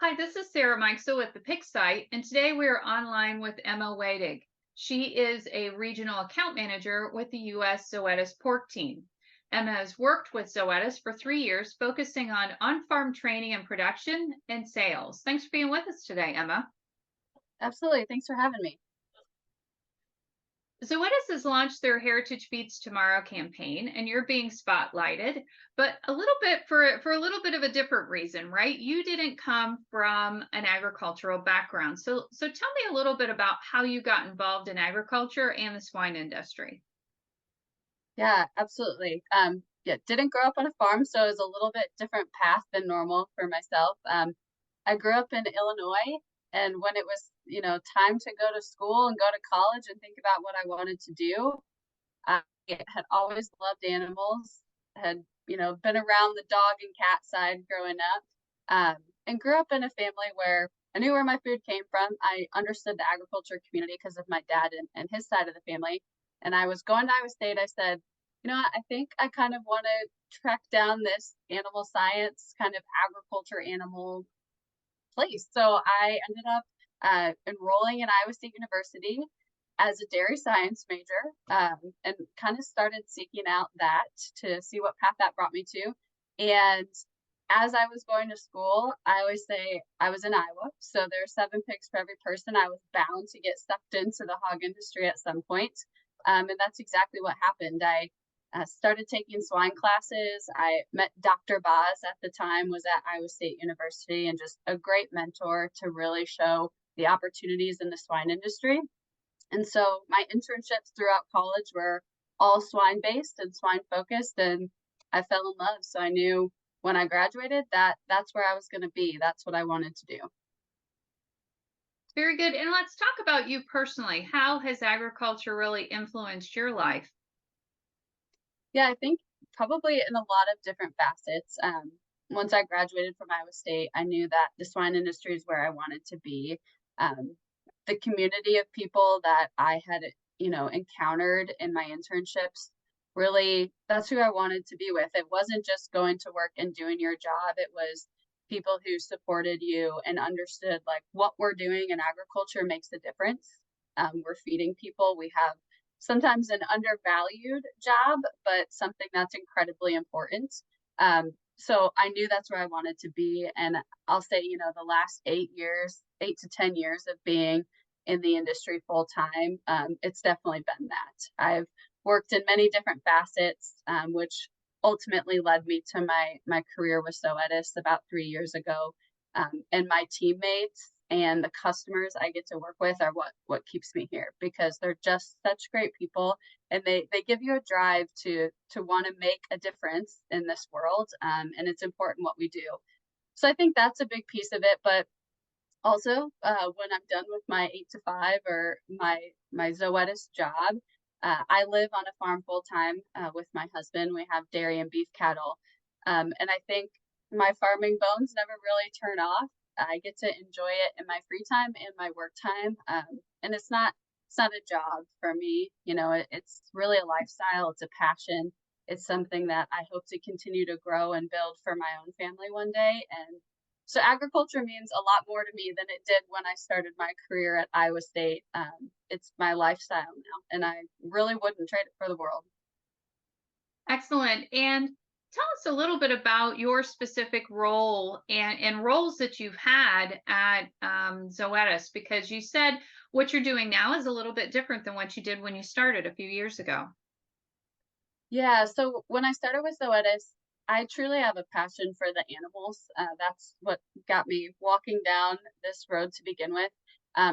Hi, this is Sarah Mikesell with the Pick Site, and today we are online with Emma Wedig. She is a regional account manager with the US Zoetis Pork team. Emma has worked with Zoetis for 3 years, focusing on on-farm training and production and sales. Thanks for being with us today, Emma. Absolutely. Thanks for having me. Zoetis has launched their Heritage Feeds Tomorrow campaign, and you're being spotlighted, but a little bit for a little bit of a different reason, right? You didn't come from an agricultural background, so tell me a little bit about how you got involved in agriculture and the swine industry. Yeah, absolutely. Yeah, didn't grow up on a farm, so it was a little bit different path than normal for myself. I grew up in Illinois, and when it was, time to go to school and go to college and think about what I wanted to do, I had always loved animals, had, been around the dog and cat side growing up, and grew up in a family where I knew where my food came from. I understood the agriculture community because of my dad and his side of the family. And I was going to Iowa State. I said, I think I kind of want to track down this animal science kind of agriculture animal place. So I ended up enrolling in Iowa State University as a dairy science major, and kind of started seeking out that to see what path that brought me to. And as I was going to school, I always say I was in Iowa, so there are 7 pigs for every person. I was bound to get sucked into the hog industry at some point, and that's exactly what happened. I started taking swine classes. I met Dr. Boz at the time, was at Iowa State University, and just a great mentor to really show the opportunities in the swine industry. And so my internships throughout college were all swine based and swine focused, and I fell in love. So I knew when I graduated that that's where I was going to be. That's what I wanted to do. Very good. And let's talk about you personally. How has agriculture really influenced your life? Yeah, I think probably in a lot of different facets. Once I graduated from Iowa State, I knew that the swine industry is where I wanted to be. Um, the community of people that I had, encountered in my internships, really, that's who I wanted to be with. It wasn't just going to work and doing your job. It was people who supported you and understood like what we're doing in agriculture makes a difference. We're feeding people. We have sometimes an undervalued job, but something that's incredibly important. So I knew that's where I wanted to be. And I'll say, the last 8 years, 8 to 10 years of being in the industry full time, it's definitely been that. I've worked in many different facets, which ultimately led me to my career with Zoetis about 3 years ago. And my teammates and the customers I get to work with are what keeps me here, because they're just such great people, and they give you a drive to want to make a difference in this world, and it's important what we do. So I think that's a big piece of it. But also, when I'm done with my 8 to 5 or my Zoetis job, I live on a farm full time with my husband. We have dairy and beef cattle, and I think my farming bones never really turn off. I get to enjoy it in my free time and my work time, and it's not a job for me. It's really a lifestyle. It's a passion. It's something that I hope to continue to grow and build for my own family one day. And so agriculture means a lot more to me than it did when I started my career at Iowa State. It's my lifestyle now, and I really wouldn't trade it for the world. Excellent. And tell us a little bit about your specific role and roles that you've had at Zoetis, because you said what you're doing now is a little bit different than what you did when you started a few years ago. Yeah, so when I started with Zoetis, I truly have a passion for the animals. That's what got me walking down this road to begin with.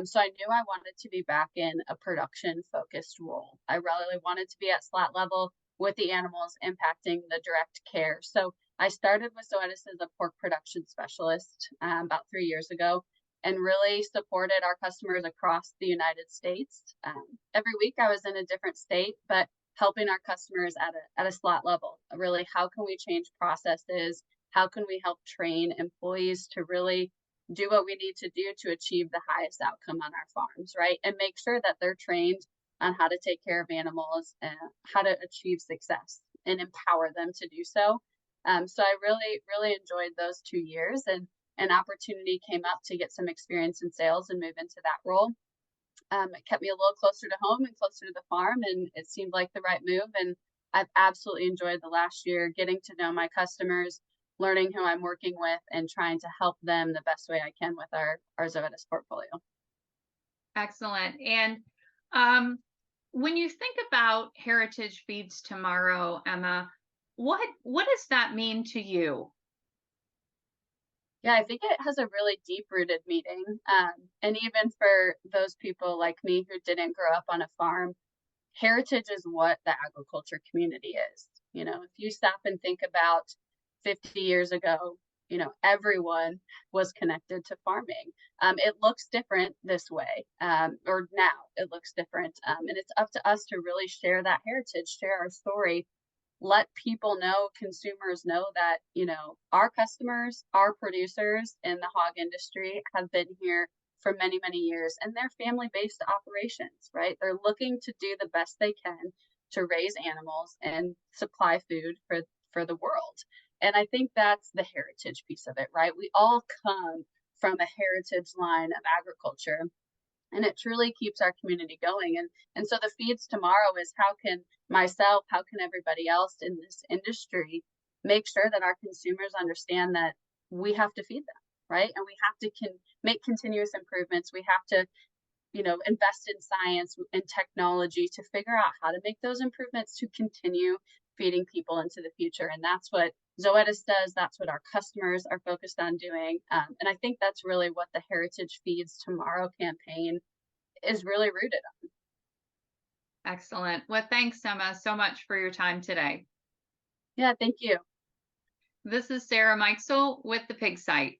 So I knew I wanted to be back in a production focused role. I really wanted to be at slot level with the animals, impacting the direct care. So I started with Zoetis as a pork production specialist about 3 years ago, and really supported our customers across the United States. Every week I was in a different state, but helping our customers at a slot level. Really, how can we change processes? How can we help train employees to really do what we need to do to achieve the highest outcome on our farms, right? And make sure that they're trained on how to take care of animals and how to achieve success and empower them to do so. So I really, really enjoyed those 2 years. And an opportunity came up to get some experience in sales and move into that role. It kept me a little closer to home and closer to the farm, and it seemed like the right move. And I've absolutely enjoyed the last year getting to know my customers, learning who I'm working with, and trying to help them the best way I can with our Zoetis portfolio. Excellent. And when you think about Heritage Feeds Tomorrow, Emma, what does that mean to you? Yeah, I think it has a really deep-rooted meaning. And even for those people like me who didn't grow up on a farm, heritage is what the agriculture community is. You know, if you stop and think about 50 years ago, you know, everyone was connected to farming. It looks different this way, or now it looks different. And it's up to us to really share that heritage, share our story, let people know, consumers know that, you know, our customers, our producers in the hog industry have been here for many, many years, and they're family-based operations, right? They're looking to do the best they can to raise animals and supply food for the world. And I think that's the heritage piece of it, right? We all come from a heritage line of agriculture, and it truly keeps our community going. And so the feeds tomorrow is how can myself, how can everybody else in this industry make sure that our consumers understand that we have to feed them, right? And we have to make continuous improvements. We have to, you know, invest in science and technology to figure out how to make those improvements to continue feeding people into the future. And that's what Zoetis does. That's what our customers are focused on doing. And I think that's really what the Heritage Feeds Tomorrow campaign is really rooted on. Excellent. Well, thanks, Emma, so much for your time today. Yeah, thank you. This is Sarah Mikesell with the Pig Site.